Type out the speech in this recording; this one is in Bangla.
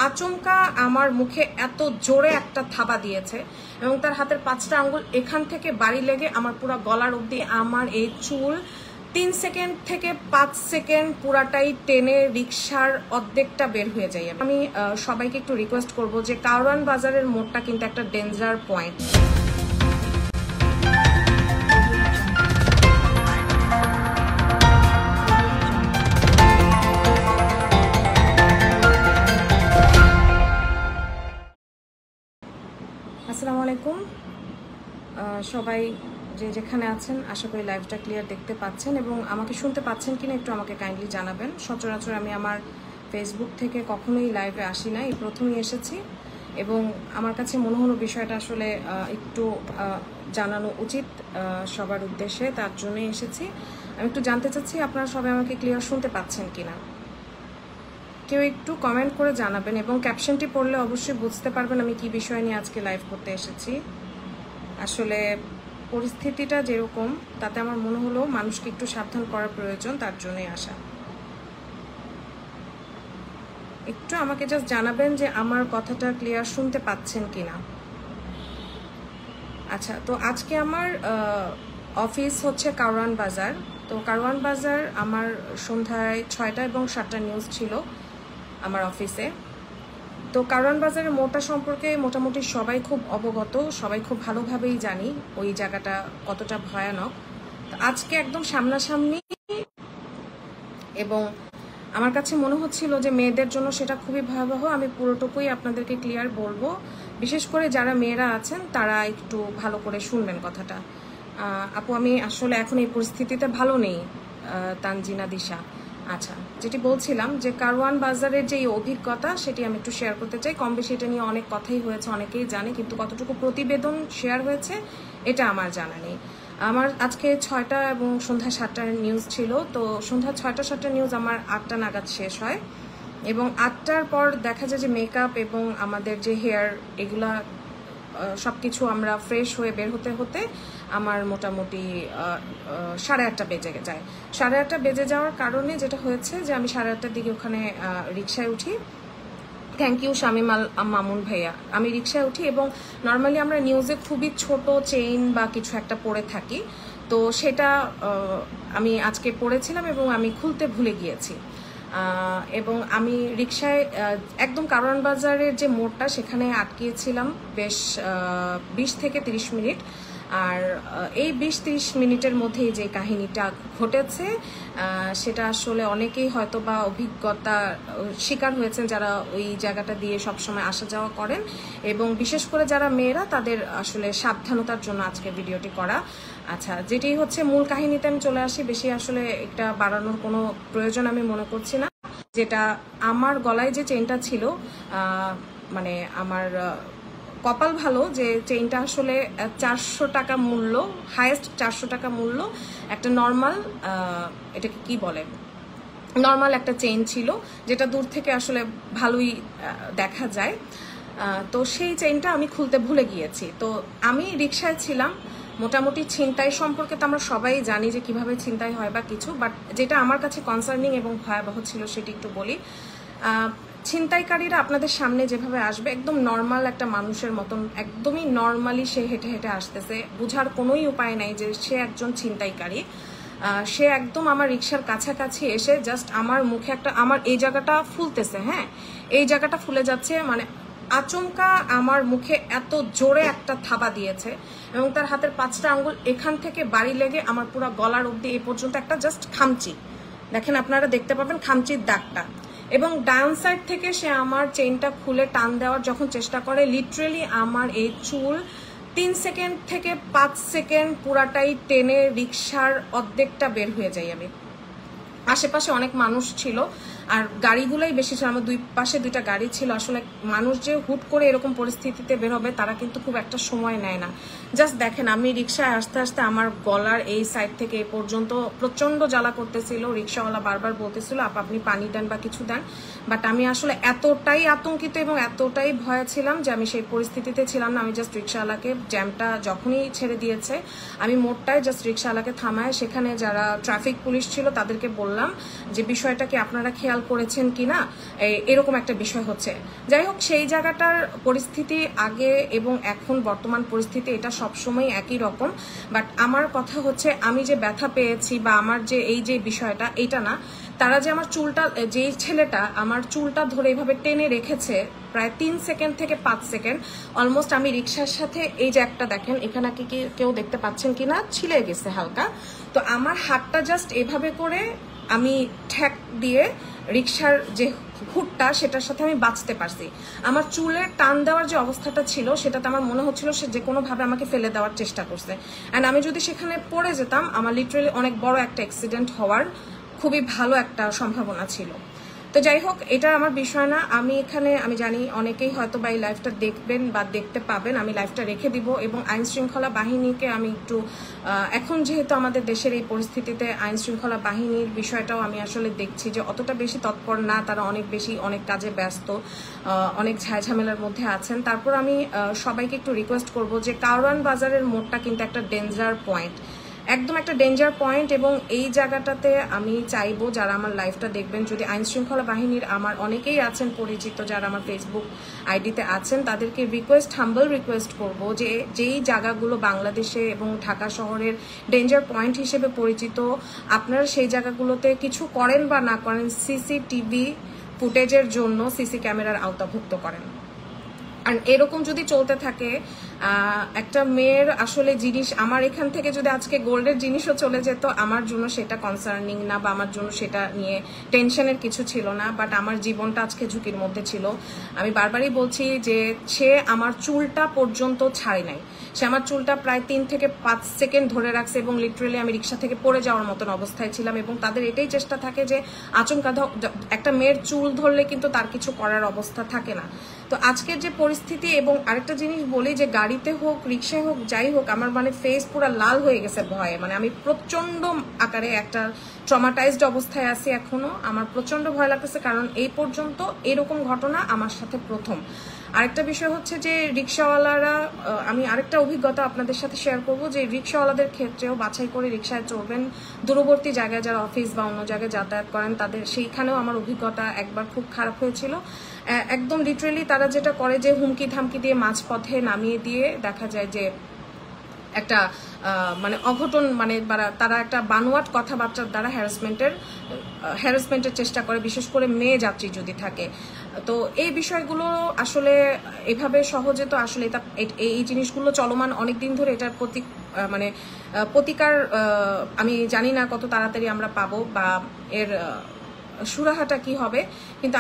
আচমকা আমার মুখে এত জোরে একটা থাবা দিয়েছে এবং তার হাতের 5টা আঙ্গুল এখান থেকে বাড়ি লেগে আমার পুরো গলার অবধি আমার এই চুল 3 সেকেন্ড থেকে 5 সেকেন্ড পুরাটাই টেনে রিক্সার অর্ধেকটা বের হয়ে যায়। আমি সবাইকে একটু রিকোয়েস্ট করব যে কারওয়ান বাজারের মোড়টা কিন্তু একটা ডেঞ্জার পয়েন্ট। আসসালামু আলাইকুম সবাই, যে যেখানে আছেন আশা করি লাইভটা ক্লিয়ার দেখতে পাচ্ছেন এবং আমাকে শুনতে পাচ্ছেন কিনা একটু আমাকে কাইন্ডলি জানাবেন। সচরাচর আমি আমার ফেসবুক থেকে কখনোই লাইভে আসি না, এই প্রথমই এসেছি এবং আমার কাছে মনে হলো বিষয়টা আসলে একটু জানানো উচিত সবার উদ্দেশ্যে, তার জন্যই এসেছি। আমি একটু জানতে চাচ্ছি আপনারা সবাই আমাকে ক্লিয়ার শুনতে পাচ্ছেন কিনা, কেউ একটু কমেন্ট করে জানাবেন এবং ক্যাপশনটি পড়লে অবশ্যই বুঝতে পারবেন আমি কি বিষয় নিয়ে আজকে লাইভ করতে এসেছি। আসলে পরিস্থিতিটা যেরকম তাতে আমার মনে হলো মানুষকে একটু সাবধান করার প্রয়োজন, তার জন্যই আসা। একটু আমাকে জাস্ট জানাবেন যে আমার কথাটা ক্লিয়ার শুনতে পাচ্ছেন কিনা। আচ্ছা, তো আজকে আমার অফিস হচ্ছে কারওয়ান বাজার। তো কারওয়ান বাজার আমার সন্ধ্যায় 6টা এবং 7টা নিউজ ছিল আমার অফিসে। তো কারওয়ান বাজারের মোড়টা সম্পর্কে মোটামুটি সবাই খুব অবগত, সবাই খুব ভালোভাবেই জানি ওই জায়গাটা কতটা ভয়ানক। তো আজকে একদম সামনাসামনি এবং আমার কাছে মনে হচ্ছিল যে মেয়েদের জন্য সেটা খুবই ভয়াবহ। আমি পুরোটুকুই আপনাদেরকে ক্লিয়ার বলবো, বিশেষ করে যারা মেয়েরা আছেন তারা একটু ভালো করে শুনবেন কথাটা। আপু, আমি আসলে এখন এই পরিস্থিতিতে ভালো নেই, তানজিনা দিশা। আচ্ছা, যেটি বলছিলাম যে কারওয়ান বাজারের যে অভিজ্ঞতা সেটি আমি একটু শেয়ার করতে চাই। কম বেশি এটা নিয়ে অনেক কথাই হয়েছে, অনেকেই জানে, কিন্তু কতটুকু প্রতিবেদন শেয়ার হয়েছে এটা আমার জানা নেই। আমার আজকে 6টা এবং সন্ধ্যা 7টার নিউজ ছিল। তো সন্ধ্যা 6টা 7টার নিউজ আমার 8টা নাগাদ শেষ হয় এবং 8টার পর দেখা যায় যে মেকআপ এবং আমাদের যে হেয়ার এগুলা সবকিছু আমরা ফ্রেশ হয়ে বের হতে হতে আমার মোটামুটি 8:30 বেজে যায়। 8:30 বেজে যাওয়ার কারণে যেটা হয়েছে যে আমি 8:30টার দিকে ওখানে রিক্সায় উঠি। থ্যাংক ইউ শামিম আল মামুন ভাইয়া। আমি রিক্সায় উঠি এবং নর্মালি আমরা নিউজে খুবই ছোট চেইন বা কিছু একটা পরে থাকি, তো সেটা আমি আজকে পরেছিলাম এবং আমি খুলতে ভুলে গিয়েছি এবং আমি রিক্সায় একদম কারওয়ান বাজারের যে মোড়টা সেখানে আটকিয়েছিলাম বেশ 20 থেকে 30 মিনিট। আর এই 20-30 মিনিটের মধ্যেই যে কাহিনীটা ঘটেছে সেটা আসলে অনেকেই হয়তো বা অভিজ্ঞতা শিকার হয়েছেন যারা ওই জায়গাটা দিয়ে সবসময় আসা যাওয়া করেন এবং বিশেষ করে যারা মেয়েরা তাদের আসলে সাবধানতার জন্য আজকে ভিডিওটি করা। আচ্ছা, যেটি হচ্ছে মূল কাহিনীতে আমি চলে আসি। বেশি আসলে এটা বাড়ানোর কোনো প্রয়োজন আমি মনে করছি না। যেটা আমার গলায় যে চেইনটা ছিল, মানে আমার কপাল ভালো যে চেইনটা আসলে 400 টাকা মূল্য, হাইয়েস্ট 400 টাকা মূল্য একটা নর্মাল, এটাকে কি বলে, নর্মাল একটা চেইন ছিল যেটা দূর থেকে আসলে ভালোই দেখা যায়। তো সেই চেইনটা আমি খুলতে ভুলে গিয়েছি। তো আমি রিক্সায় ছিলাম। মোটামুটি ছিনতাই সম্পর্কে তো আমরা সবাই জানি যে কিভাবে ছিনতাই হয় বা কিছু, বাট যেটা আমার কাছে কনসার্নিং এবং ভয়াবহ ছিল সেটি একটু বলি। ছিনতাইকারীরা আপনাদের সামনে যেভাবে আসবে একদম নর্মাল একটা মানুষের মতন, একদমই নর্মালি সে হেঁটে হেঁটে আসতেছে, বোঝার কোনোই উপায় নাই যে সে একজন ছিনতাইকারী। সে একদম আমার রিক্সার কাছাকাছি এসে জাস্ট আমার মুখে একটা, আমার এই জায়গাটা ফুলতেছে, হ্যাঁ এই জায়গাটা ফুলে যাচ্ছে, মানে আচমকা আমার মুখে এত জোরে একটা থাবা দিয়েছে এবং তার হাতের 5টা আঙ্গুল এখান থেকে বাড়ি লেগে আমার পুরো গলার অবধি এই পর্যন্ত একটা জাস্ট খামচি, দেখেন আপনারা দেখতে পাবেন খামচির দাগটা। এবং ডাউন সাইড থেকে সে আমার চেইনটা খুলে টান দেওয়ার যখন চেষ্টা করে, লিটারেলি আমার এই চুল 3 সেকেন্ড থেকে 5 সেকেন্ড পুরাটাই টেনে রিক্সার অর্ধেকটা বের হয়ে যাই আমি। আশেপাশে অনেক মানুষ ছিল আর গাড়িগুলোই বেশি ছিল, আমার দুই পাশে 2টা গাড়ি ছিল। আসলে মানুষ যে হুট করে এরকম পরিস্থিতিতে বের হবে তারা কিন্তু খুব একটা সময় নেয় না। জাস্ট দেখেন আমি রিক্সায় আসতে আসতে আমার গলার এই সাইড থেকে এই পর্যন্ত প্রচন্ড জ্বালা করতেছিল। রিক্সাওয়ালা বারবার বলতেছিল আপনি পানি দেন বা কিছু দেন, বাট আমি আসলে এতটাই আতঙ্কিত এবং এতটাই ভয় ছিলাম যে আমি সেই পরিস্থিতিতে ছিলাম না। আমি জাস্ট রিক্সাওয়ালাকে, জ্যামটা যখনই ছেড়ে দিয়েছে আমি মোড়টায় জাস্ট রিক্সাওয়ালাকে থামায়, সেখানে যারা ট্রাফিক পুলিশ ছিল তাদেরকে বললাম যে বিষয়টাকে আপনারা খেয়াল খেয়াল করেছেন কিনা এরকম একটা বিষয় হচ্ছে। যাই হোক, সেই জায়গাটার পরিস্থিতি আগে এবং এখন বর্তমান পরিস্থিতি এটা সবসময় একই রকম। বাট আমার কথা হচ্ছে, আমি যে ব্যথা পেয়েছি বা আমার যে এই যে বিষয়টা, এটা না, তারা যে আমার চুলটা, যেই ছেলেটা আমার চুলটা ধরে এইভাবে টেনে রেখেছে প্রায় 3 সেকেন্ড থেকে 5 সেকেন্ড অলমোস্ট, আমি রিক্সার সাথে, এই যে একটা দেখেন এখানে কি কেউ দেখতে পাচ্ছেন কিনা, ছিলে গেছে হালকা, তো আমার হাতটা জাস্ট এভাবে করে আমি ঠ্যাক দিয়ে রিক্সার যে হুডটা সেটার সাথে আমি বাঁচতে পারছি। আমার চুলের টান দেওয়ার যে অবস্থাটা ছিল সেটাতে আমার মনে হচ্ছিল সে যে কোনোভাবে আমাকে ফেলে দেওয়ার চেষ্টা করছে, অ্যান্ড আমি যদি সেখানে পড়ে যেতাম আমার লিটারেলি অনেক বড় একটা অ্যাক্সিডেন্ট হওয়ার খুবই ভালো একটা সম্ভাবনা ছিল। তো যাই হোক, এটা আমার বিষয় না। আমি এখানে, আমি জানি অনেকেই হয়তো বা এই লাইভটা দেখবেন বা দেখতে পাবেন, আমি লাইভটা রেখে দিব এবং আইন শৃঙ্খলা বাহিনীকে আমি একটু, এখন যেহেতু আমাদের দেশের এই পরিস্থিতিতে আইন শৃঙ্খলা বাহিনীর বিষয়টাও আমি আসলে দেখছি যে অতটা বেশি তৎপর না, তারা অনেক কাজে ব্যস্ত, অনেক ঝামেলার মধ্যে আছেন। তারপর আমি সবাইকে একটু রিকোয়েস্ট করব যে কারওয়ান বাজারের মোড়টা কিন্তু একটা ডেঞ্জার পয়েন্ট, একদম একটা ডেঞ্জার পয়েন্ট, এবং এই জায়গাটাতে আমি চাইবো যারা আমার লাইভটা দেখবেন, যদি আইন শৃঙ্খলা বাহিনীর আমার অনেকেই আছেন পরিচিত যারা আমার ফেসবুক আইডিতে আছেন, তাদেরকে হাম্বল রিকোয়েস্ট করব যে যেই জায়গাগুলো বাংলাদেশে এবং ঢাকা শহরের ডেঞ্জার পয়েন্ট হিসেবে পরিচিত, আপনারা সেই জায়গাগুলোতে কিছু করেন বা না করেন, সিসিটিভি ফুটেজের জন্য সিসি ক্যামেরার আওতাভুক্ত করেন। আর এরকম যদি চলতে থাকে, একটা মেয়ের আসলে জিনিস, আমার এখান থেকে যদি আজকে গোল্ডের জিনিসও চলে যেত, আমার জন্য সেটা কনসার্নিং না বা আমার জন্য সেটা নিয়ে টেনশনের কিছু ছিল না, বাট আমার জীবনটা আজকে ঝুঁকির মধ্যে ছিল। আমি বারবারই বলছি যে সে আমার চুলটা পর্যন্ত ছাড়ে নাই, সে আমার চুলটা প্রায় 3 থেকে 5 সেকেন্ড ধরে রাখছে এবং লিটারেলি আমি রিক্সা থেকে পড়ে যাওয়ার মতন অবস্থায় ছিলাম। এবং তাদের এটাই চেষ্টা থাকে যে আচমকা একটা মেয়ের চুল ধরলে কিন্তু তার কিছু করার অবস্থা থাকে না। তো আজকের যে পরিস্থিতি, এবং আরেকটা জিনিস বলি যে গাড়িতে হোক রিক্সায় হোক যাই হোক, আমার মানে ফেস পুরো লাল হয়ে গেছে ভয়ে, মানে আমি প্রচন্ড আকারে একটা ট্রমাটাইজড অবস্থায় আছি এখনো। আমার প্রচন্ড ভয় লাগতেছে, কারণ এই পর্যন্ত এরকম ঘটনা আমার সাথে প্রথম। আরেকটা বিষয় হচ্ছে যে রিক্সাওয়ালারা, আমি আরেকটা অভিজ্ঞতা আপনাদের সাথে শেয়ার করব যে রিক্সাওয়ালাদের ক্ষেত্রেও বাছাই করে রিক্সায় চড়বেন। দূরবর্তী জায়গায় যারা অফিস বা অন্য জায়গায় যাতায়াত করেন, তাদের সেইখানেও আমার অভিজ্ঞতা একবার খুব খারাপ হয়েছিল। একদম লিটারেলি তারা যেটা করে যে হুমকি ধামকি দিয়ে মাঝপথে নামিয়ে দিয়ে দেখা যায় যে একটা মানে অঘটন, মানে তারা একটা বানোয়াট কথাবার্তার দ্বারা হ্যারাসমেন্টের চেষ্টা করে, বিশেষ করে মেয়ে যাত্রী যদি থাকে। তো এই বিষয়গুলো আসলে এভাবে সহজে তো আসলে এই জিনিসগুলো চলমান অনেকদিন ধরে, এটার প্রতিকার আমি জানি না কত তাড়াতাড়ি আমরা পাবো বা এর সুরাহাটা কি হবে, কিন্তু